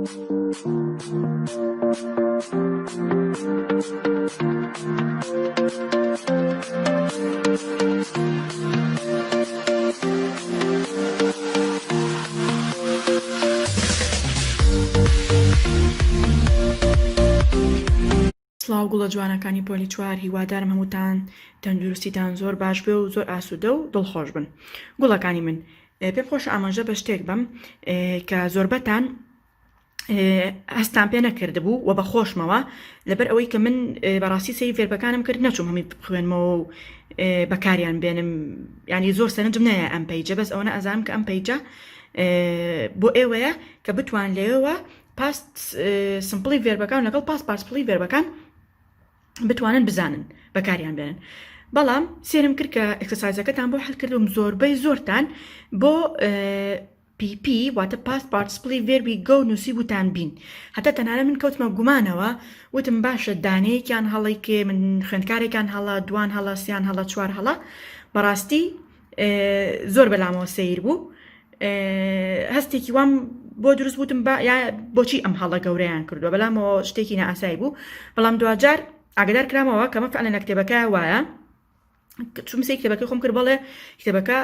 سڵاو گوڵە جوانەکانی پۆلی 4 هیوادارم هەمووتان تەندروستیتان زۆر باش بێ و زۆر ئاسوودە و دڵخۆش بن. گوڵەکانی من پێم خۆش ئاماژە بە شتێک بم کە زۆربەتان هەستان پێ نەکردبوو و بە خۆشمەوە لەبەر ئەوەی کە من بەڕاستی سەی فێربەکانم کرد نەچوم هەمی بخوێنمەوە و بەکاریان بێنم، ینی زۆر سەرنجم نایە ئەم پەیجە، بەس ئەوە ئەزانم کە ئەم پەیجە بۆ ئێوەیە کە بتوان لێەوە پاست سمپڵی فێربەکان لەگەڵ پاست پارسپڵی فێربەکان بتوانن بزانن بەکاریان بێنن. بەڵام سێرم کرد کە ئەکسەسایزەکەتان بۆ هەڵکردوم زۆربەی زۆرتان بۆ PP واتە پاست پارتسپڵی ڤێربی گۆ نووسی بوتان بین. هەتا تەنانە من کەوتمە گومانەوە وتم باشە دانەیەکیان هەڵی کێ من خوێندکارێکان هەڵا، دوان هەڵا، سیان هەڵا، چوار هەڵا. بەڕاستی زۆر بەلامەوە سەیر بوو. هەستێکی وام بۆ دروست بوتم یا بۆچی ئەم هەڵە گەورەیان کردووە، بەلامەوە شتێکی نائاسایی بوو. بەڵام دوجار ئاگدار کرامەوە کە مەفعلەن لە کتێبەکە وایە چوم سەی کتێبەکەی خۆم کرد بەڵێ کتێبەکە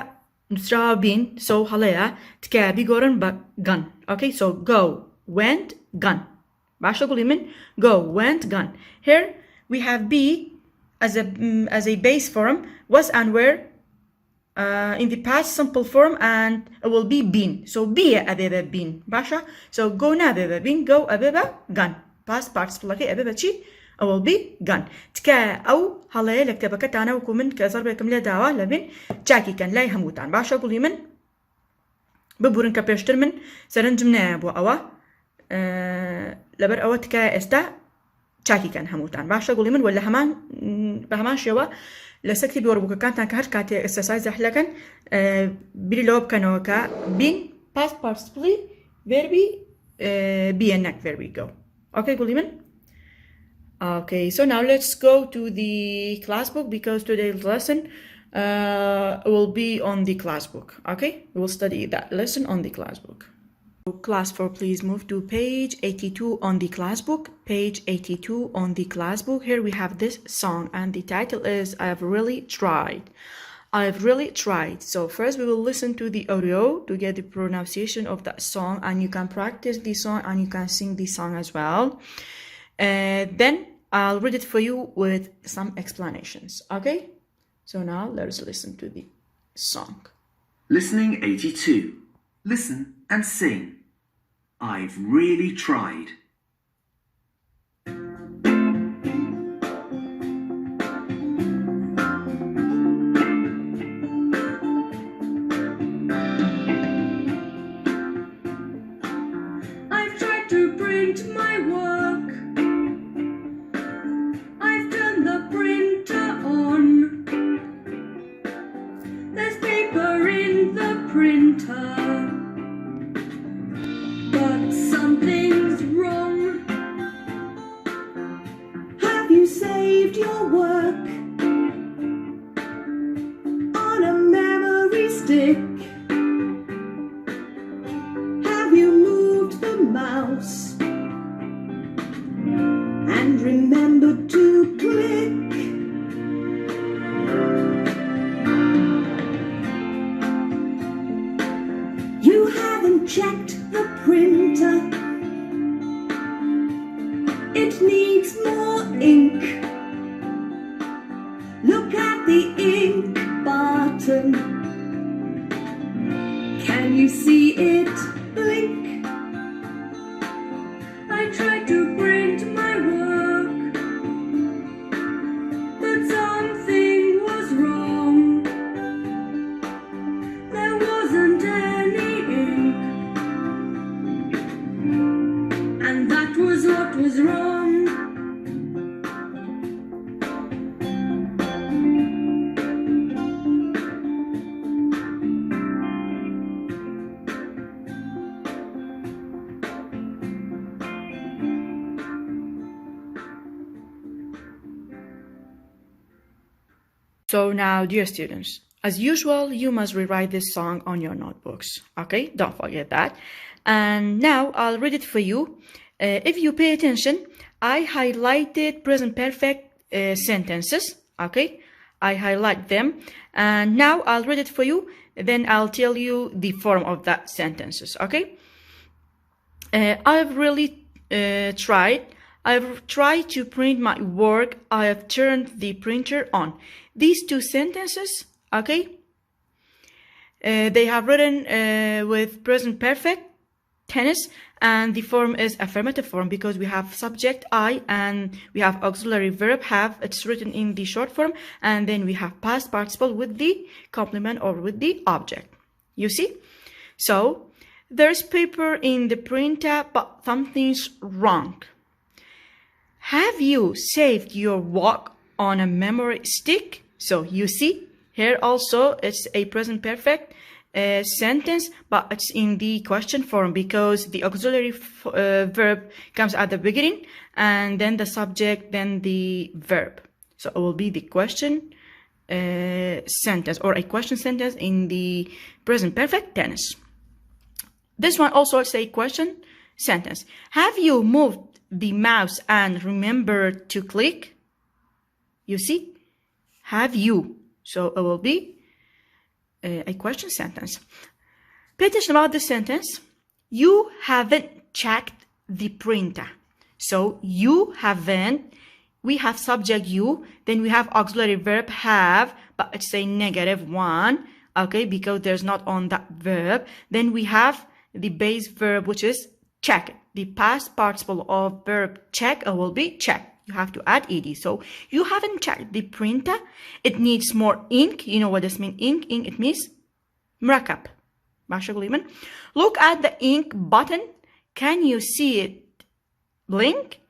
نووسراوە بین سو هەڵەیە تکایە بیگۆڕن بە gun. Okay, so go, went, gun. باشە گوڵی من go, went, gun. Here we have be as a base form, was and were in the past simple form, and it will be been. So be أبيبا been. باشا. So go نابيبا been, go أبيبا gun. Past participle أبيبا چی؟ it will be gun. تکایە ئەو هەڵەیە لە کتێبەکەتانە وەکو من کە زەربێکم لێ داوە لەبین چاکیکەن لای هەمووتان. باشە گوڵی من ببورن کە پێشتر من سەرنجم نایە بۆ ئەوە لەبەر ئەوە تکایە ئێستا چاکیکەن هەمووتان. باشە گوڵی من وە لە بە هەمان شێوە لە سەکتی بۆڕبووکەکانتان کە هەر کاتێ ئەکسەسایز دەحلەکەن بیری لەوە بکەنەوە کە بین past participle verbi be and not verbi go. Okay گوڵی من. Okay, so now let's go to the class book because today's lesson will be on the class book. Okay, we will study that lesson on the class book. Class 4, please move to page 82 on the class book. Page 82 on the class book. Here we have this song and the title is I've Really Tried. I've really tried. So first we will listen to the audio to get the pronunciation of that song, and you can practice the song and you can sing the song as well. Then I'll read it for you with some explanations. Okay? So now let's listen to the song. Listening 82. Listen and sing. I've really tried. I've tried to print my work. I've turned the printer on. There's paper in the printer, but something's wrong. Have you saved your work on a memory stick? Have you moved the mouse and remembered to click? You haven't checked the printer. It needs more ink. Look at the ink button. Can you see it blink? I tried to print my work, but something was wrong. There wasn't any ink, and that was what was wrong. So now, dear students, as usual, you must rewrite this song on your notebooks. Okay, don't forget that. And now I'll read it for you. If you pay attention, I highlighted present perfect sentences. Okay, I highlight them, and now I'll read it for you. Then I'll tell you the form of that sentences. Okay. I've really tried. I've tried to print my work. I have turned the printer on. These two sentences, okay, they have written with present perfect tense, and the form is affirmative form because we have subject I and we have auxiliary verb have. It's written in the short form, and then we have past participle with the complement or with the object. You see? So there's paper in the printer, but something's wrong. Have you saved your work on a memory stick? So you see, here also it's a present perfect sentence, but it's in the question form because the auxiliary verb comes at the beginning, and then the subject, then the verb. So it will be the question sentence or a question sentence in the present perfect tense. This one also is a question sentence. Have you moved the mouse and remembered to click? You see, have you? So it will be a question sentence. Pay attention about this sentence. You haven't checked the printer. So you haven't, we have subject you, then we have auxiliary verb have, but it's a negative one, okay, because there's not on that verb. Then we have the base verb, which is check. The past participle of verb check will be check. You have to add ed. So you haven't checked the printer. It needs more ink. You know what this means? Ink. It means مركب. Look at the ink button. Can you see it blink?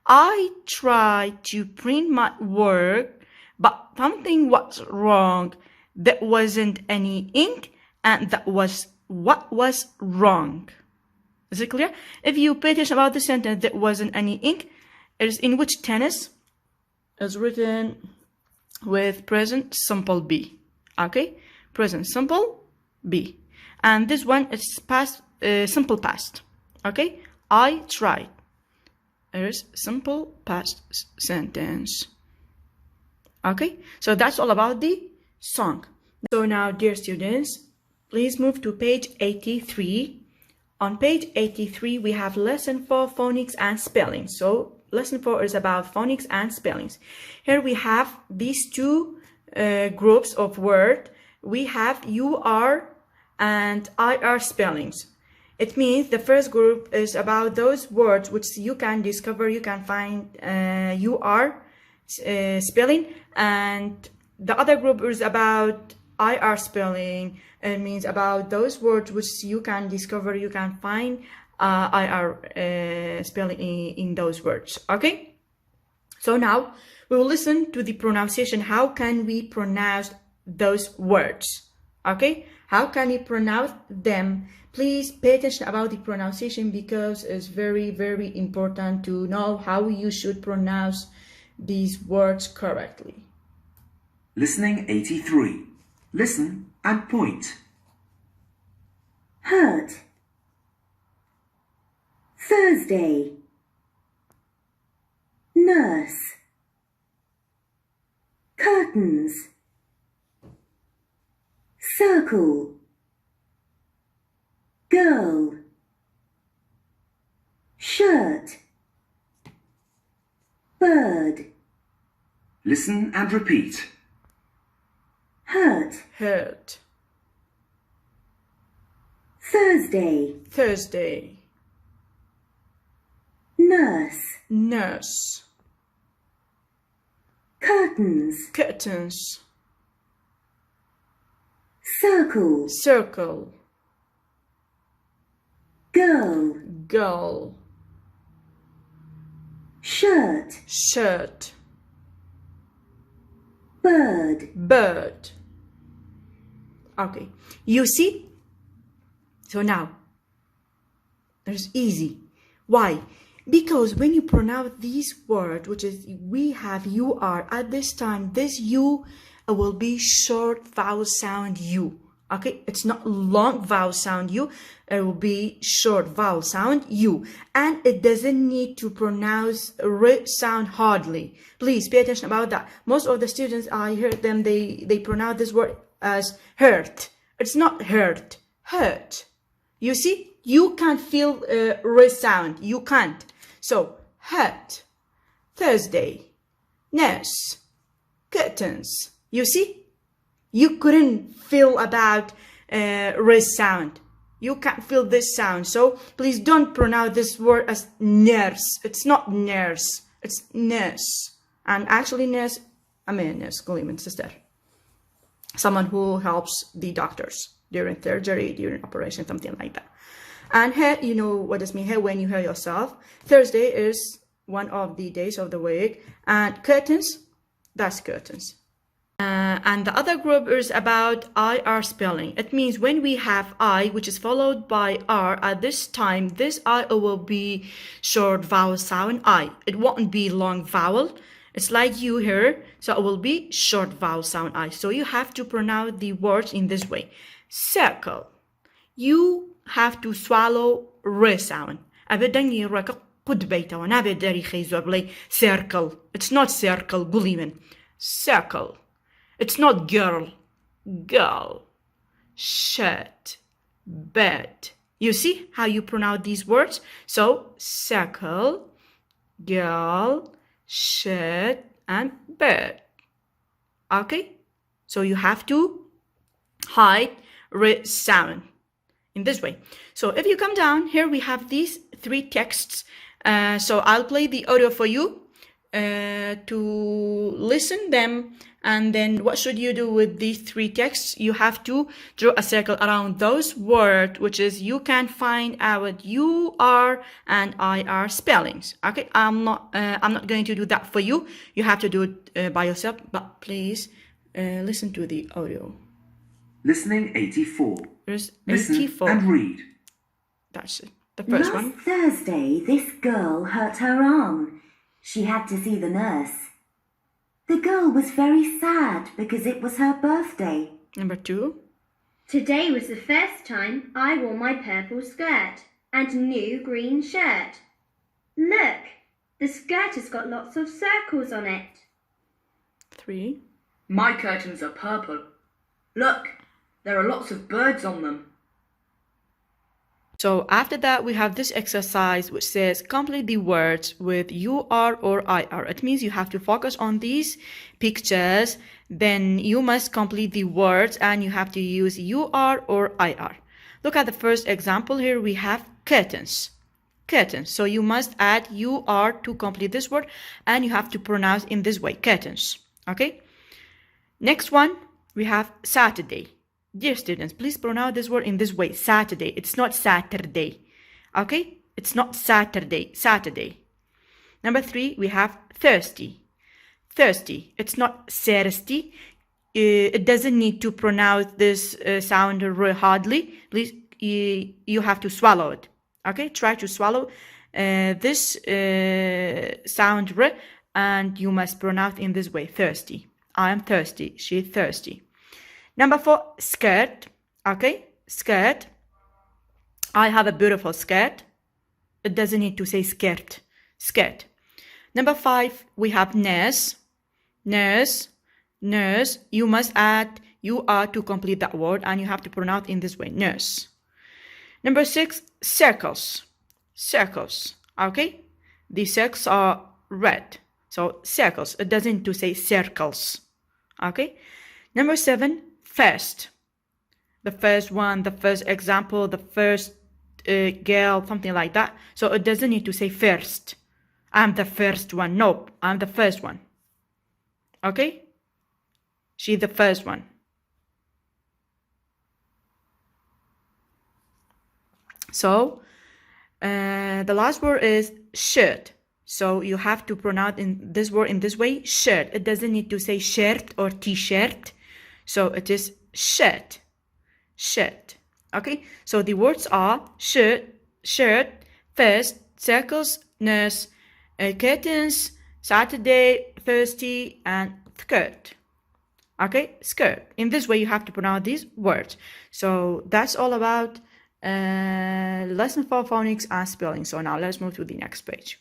I tried to print my work, but something was wrong. There wasn't any ink, and that was what was wrong. Is it clear? If you pay attention about the sentence, there wasn't any ink, it is in which tense? Is written with present simple be. Okay? Present simple be. And this one is past, simple past. Okay? I tried. There is simple past sentence. Okay? So that's all about the song. So now, dear students, please move to page 83. On page 83, we have lesson 4, phonics and spelling. So lesson 4 is about phonics and spellings. Here we have these two groups of words. We have UR and IR spellings. It means the first group is about those words which you can discover, you can find UR spelling, and the other group is about IR spelling. It means about those words which you can discover, you can find IR spelling in those words. Okay? So now we will listen to the pronunciation. How can we pronounce those words? Okay? How can we pronounce them? Please pay attention about the pronunciation because it's very, very important to know how you should pronounce these words correctly. Listening 83. Listen and point. Hurt. Thursday. Nurse. Curtains. Circle. Girl. Shirt. Bird. Listen and repeat. Hurt. Hurt. Thursday. Thursday. Nurse. Nurse. Curtains. Curtains. Circle. Circle. Girl. Girl. Shirt. Shirt. Bird. Bird. Okay, you see? So now, it's easy. Why? Because when you pronounce these words, which is we have UR, at this time, this U will be short vowel sound U. Okay, it's not long vowel sound U, it will be short vowel sound U. And it doesn't need to pronounce R sound hardly. Please pay attention about that. Most of the students, I heard them, they pronounce this word as hurt. It's not hurt, hurt. You see, you can't feel R sound, you can't. So, hurt, Thursday, nurse, curtains. You see? You couldn't feel about R sound. You can't feel this sound. So please don't pronounce this word as nurse. It's not nurse. It's nurse. And actually nurse, I mean nurse, قولي sister. Someone who helps the doctors during surgery, during operation, something like that. And here, you know what does mean here when you hear yourself. Thursday is one of the days of the week. And curtains, that's curtains. And the other group is about IR spelling. It means when we have I, which is followed by R, at this time, this I will be short vowel sound I. It won't be long vowel. It's like you here. So it will be short vowel sound I. So you have to pronounce the words in this way. Circle. You have to swallow R sound. Circle. It's not circle. Circle. It's not girl, girl, shirt, bed. You see how you pronounce these words? So, circle, girl, shirt, and bed. Okay? So you have to hide R sound in this way. So if you come down, here we have these three texts. So I'll play the audio for you to listen them. And then what should you do with these three texts? You have to draw a circle around those words, which is you can find out UR and IR spellings. Okay, I'm not going to do that for you. You have to do it by yourself, but please listen to the audio. Listening 84. There's Listen 84. and read. That's it. The first one. Last Thursday, this girl hurt her arm. She had to see the nurse. The girl was very sad because it was her birthday. Number 2. Today was the first time I wore my purple skirt and new green shirt. Look, the skirt has got lots of circles on it. 3. My curtains are purple. Look, there are lots of birds on them. So after that, we have this exercise which says complete the words with UR or IR. It means you have to focus on these pictures. Then you must complete the words and you have to use UR or IR. Look at the first example here. We have curtains. Curtains. So you must add UR to complete this word and you have to pronounce in this way. Curtains. Okay. Next one, we have Saturday. Dear students, please pronounce this word in this way. Saturday. It's not Saturday. Okay? It's not Saturday. Saturday. Number 3, we have thirsty. Thirsty. It's not thirsty. It doesn't need to pronounce this sound hardly. Please, you have to swallow it. Okay? Try to swallow this sound r and you must pronounce in this way. Thirsty. I am thirsty. She's thirsty. Number 4, skirt. Okay, skirt. I have a beautiful skirt. It doesn't need to say skirt. Skirt. Number 5, we have nurse. Nurse. Nurse. You must add UR to complete that word and you have to pronounce in this way. Nurse. Number 6, circles. Circles. Okay. The circles are red. So circles. It doesn't need to say circles. Okay. Number 7, first. The first one, the first example, the first girl, something like that. So it doesn't need to say first. I'm the first one. Nope, I'm the first one. Okay? She's the first one. So the last word is shirt. So you have to pronounce in this word in this way, shirt. It doesn't need to say shirt or t-shirt. So it is shirt. Shirt. Okay? So the words are shirt, shirt, first, circles, nurse, curtains, Saturday, thirsty, and skirt. Okay, skirt. In this way, you have to pronounce these words. So that's all about lesson 4 phonics and spelling. So now let's move to the next page.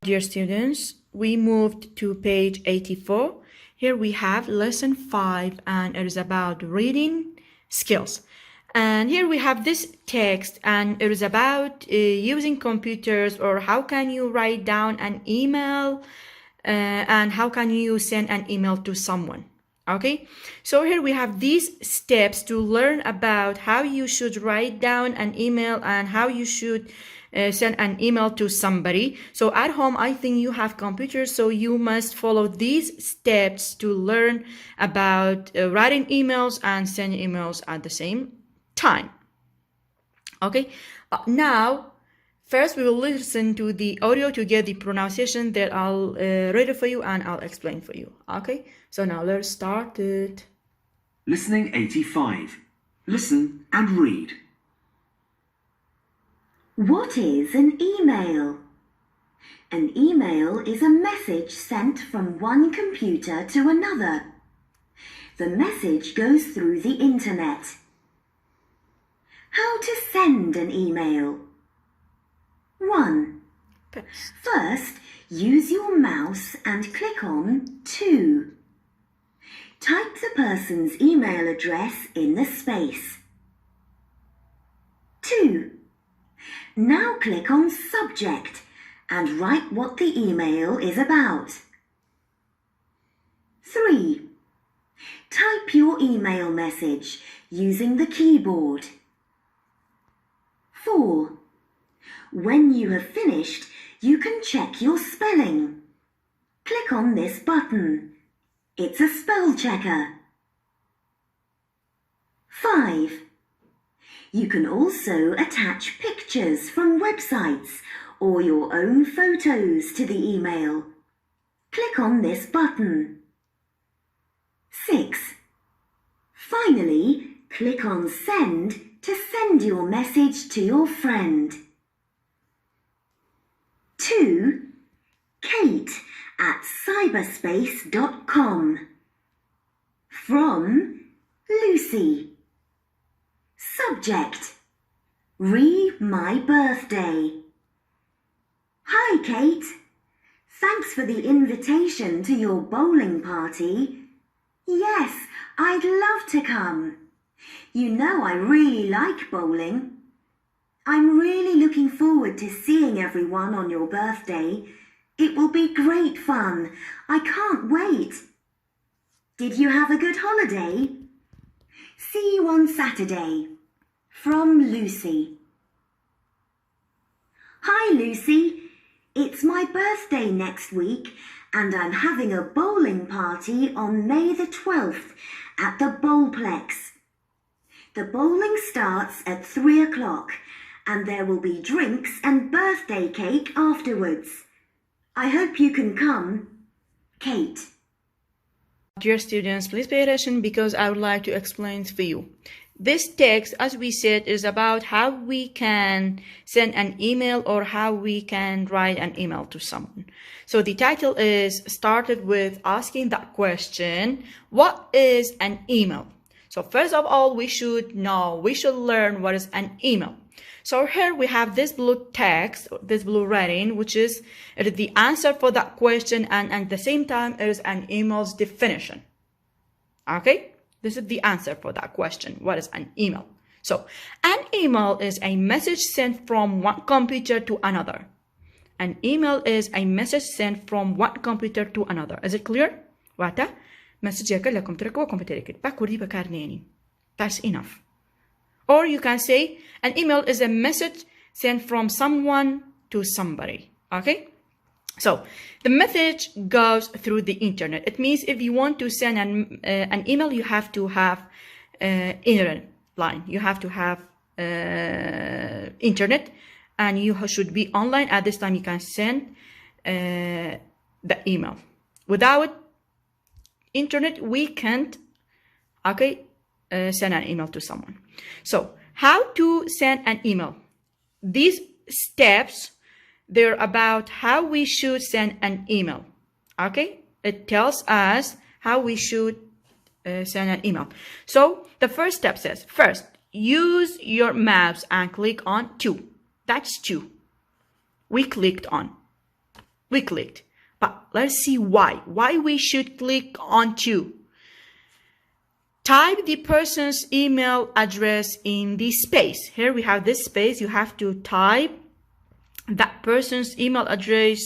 Dear students, we moved to page 84. Here we have lesson 5 and it is about reading skills. And here we have this text and it is about using computers, or how can you write down an email and how can you send an email to someone. Okay, so here we have these steps to learn about how you should write down an email and how you should send an email to somebody. So at home, I think you have computers, so you must follow these steps to learn about writing emails and sending emails at the same time. Okay, now first we will listen to the audio to get the pronunciation that I'll read it for you and I'll explain for you. Okay, so now let's start it. Listening 85. Listen and read. What is an email? An email is a message sent from one computer to another. The message goes through the internet. How to send an email? 1. First, use your mouse and click on To. Type the person's email address in the space. 2. Now click on Subject and write what the email is about. 3. Type your email message using the keyboard. 4. When you have finished, you can check your spelling. Click on this button. It's a spell checker. 5. You can also attach pictures from websites or your own photos to the email. Click on this button. 6. Finally, click on Send to send your message to your friend. 2. Kate at cyberspace.com. From Lucy. Subject: my birthday. Hi, Kate. Thanks for the invitation to your bowling party. Yes, I'd love to come. You know I really like bowling. I'm really looking forward to seeing everyone on your birthday. It will be great fun. I can't wait. Did you have a good holiday? See you on Saturday. From Lucy. Hi, Lucy. It's my birthday next week and I'm having a bowling party on May the 12th at the Bowlplex. The bowling starts at 3 o'clock and there will be drinks and birthday cake afterwards. I hope you can come. Kate. Dear students, please pay attention because I would like to explain for you. This text, as we said, is about how we can send an email or how we can write an email to someone. So the title is started with asking that question, what is an email? So first of all, we should learn what is an email. So here we have this blue text, this blue writing, which is the answer for that question, and at the same time, it is an email's definition. Okay? This is the answer for that question. What is an email? So, an email is a message sent from one computer to another. An email is a message sent from one computer to another. Is it clear? Wata? Message yakal computer ko computer kit. Bakuri bakarneni. That's enough. Or you can say an email is a message sent from someone to somebody. Okay? So the message goes through the internet. It means if you want to send an email, you have to have internet line. You have to have internet, and you should be online. At this time, you can send the email. Without internet, we can't send an email to someone. So how to send an email? These steps, they're about how we should send an email. Okay? It tells us how we should send an email. So the first step says, first, use your mouse and click on to. That's to. We clicked. But let's see why. Why we should click on to. Type the person's email address in the space. Here we have this space. You have to type that person's email address.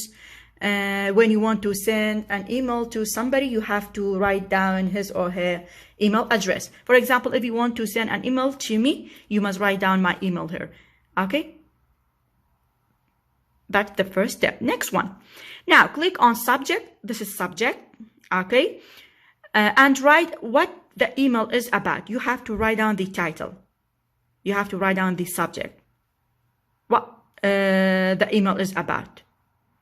When you want to send an email to somebody, you have to write down his or her email address. For example, if you want to send an email to me, you must write down my email here. Okay? That's the first step. Next one. Now, click on subject. This is subject. Okay? And write what the email is about. You have to write down the title. You have to write down the subject. What the email is about.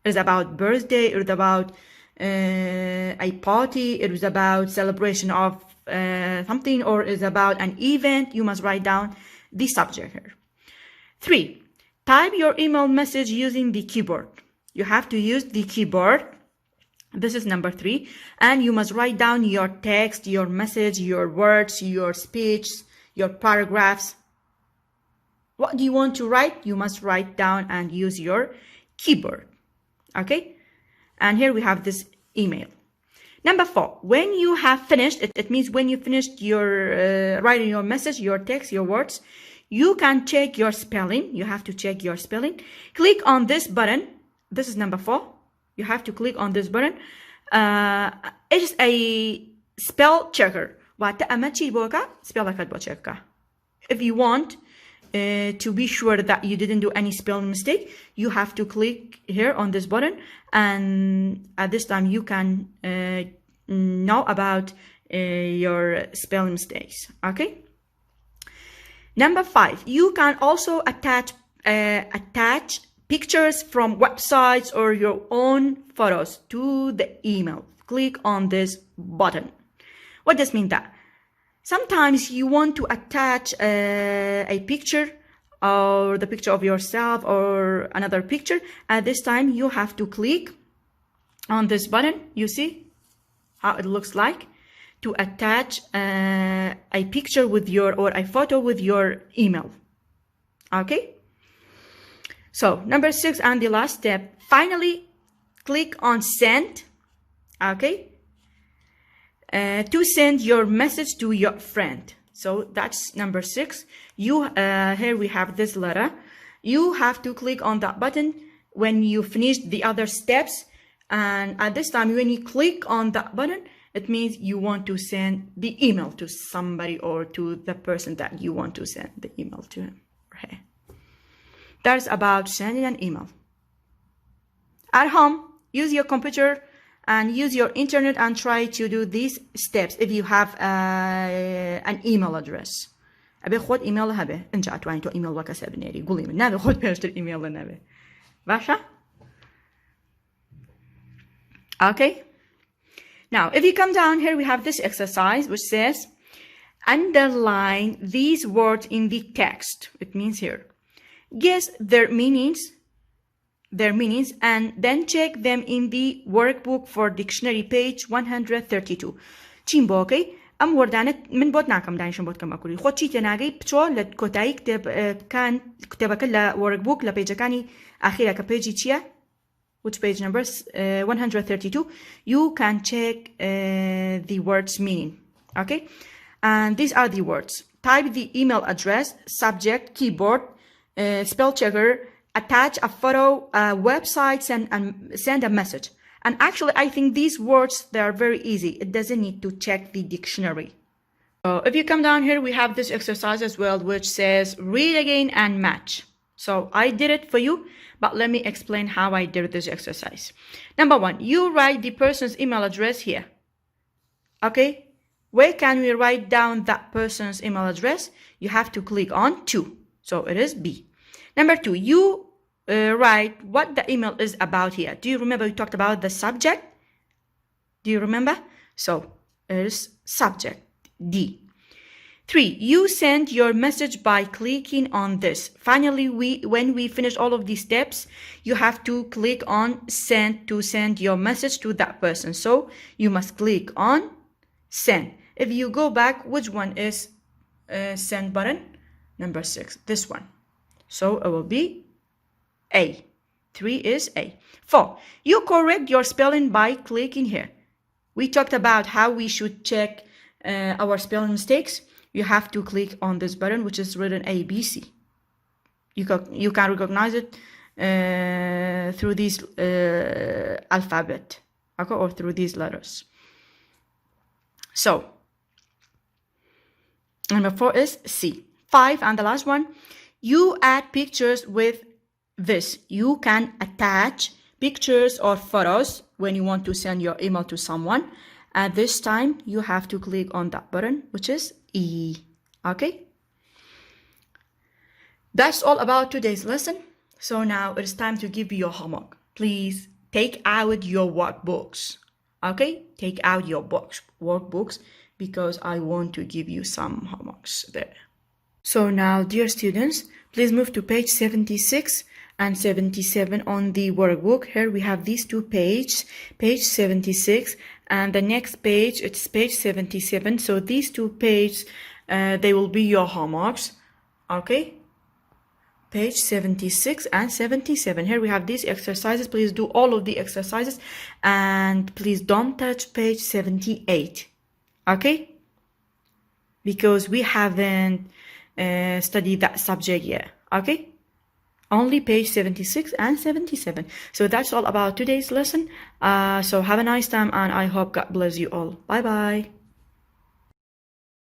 It is about birthday. It is about a party. It is about celebration of something, or is about an event. You must write down the subject here. 3. Type your email message using the keyboard. You have to use the keyboard. This is number 3. And you must write down your text, your message, your words, your speech, your paragraphs. What do you want to write? You must write down and use your keyboard. Okay? And here we have this email. Number 4, when you have finished, it means when you finished your writing your message, your text, your words, you can check your spelling. You have to check your spelling. Click on this button. This is number 4. You have to click on this button. It is a spell checker. If you want to be sure that you didn't do any spelling mistake, you have to click here on this button, and at this time you can know about your spelling mistakes. Okay. Number 5, you can also attach pictures from websites or your own photos to the email. Click on this button. What does mean that? Sometimes you want to attach a picture, or the picture of yourself or another picture. At this time, you have to click on this button. You see how it looks like to attach a picture with your, or a photo with your email. Okay. So number 6 and the last step. Finally, click on send. Okay. To send your message to your friend. So that's number 6. Here we have this letter. You have to click on that button when you finish the other steps. And at this time, when you click on that button, it means you want to send the email to somebody or to the person that you want to send the email to him or her. That's about sending an email. At home, use your computer and use your internet and try to do these steps if you have an email address. أبي خود إيميل هبه إن جاءت وين تو إيميل وكسب نيري قولي من نبي خود بيرشت الإيميل النبي باشا. Okay. Now, if you come down here, we have this exercise which says, underline these words in the text. It means here. Guess their meanings, and then check them in the workbook for dictionary page 132. چیم باقی؟ ام وردانت من بود ناکم دانشم بود کم اکولی. خود چی تناقی بچو لکتایی کتاب کل workbook لپیج کانی آخره کپیجی چیه؟ Which page number? 132. You can check the words meaning. Okay, and these are the words. Type the email address, subject, keyboard, spell checker, attach a photo, website, and send a message. And actually, I think these words, they are very easy. It doesn't need to check the dictionary. So if you come down here, we have this exercise as well, which says read again and match. So I did it for you, but let me explain how I did this exercise. Number 1, you write the person's email address here. Okay, where can we write down that person's email address? You have to click on to. So it is B. Number 2, you write what the email is about here. Do you remember we talked about the subject? Do you remember? So it is subject, D. 3, you send your message by clicking on this. Finally, when we finish all of these steps, you have to click on send to send your message to that person. So you must click on send. If you go back, which one is send button? Number 6, this one. So it will be A. 3 is A. 4, you correct your spelling by clicking here. We talked about how we should check our spelling mistakes. You have to click on this button, which is written A, B, C. You can recognize it through these alphabet, okay, or through these letters. So, number 4 is C. 5, and the last one, you add pictures with this. You can attach pictures or photos when you want to send your email to someone. At this time, you have to click on that button, which is E. Okay? That's all about today's lesson. So now it's time to give you your homework. Please take out your workbooks. Okay? Take out your workbooks because I want to give you some homeworks there. So now, dear students, please move to page 76 and 77 on the workbook. Here we have these 2 pages, page 76 and the next page, it's page 77. So these 2 pages, they will be your homeworks. Okay? Page 76 and 77. Here we have these exercises. Please do all of the exercises and please don't touch page 78. Okay? Because we haven't studied that subject yet. Okay? Only page 76 and 77. So that's all about today's lesson. So have a nice time and I hope God bless you all. Bye bye.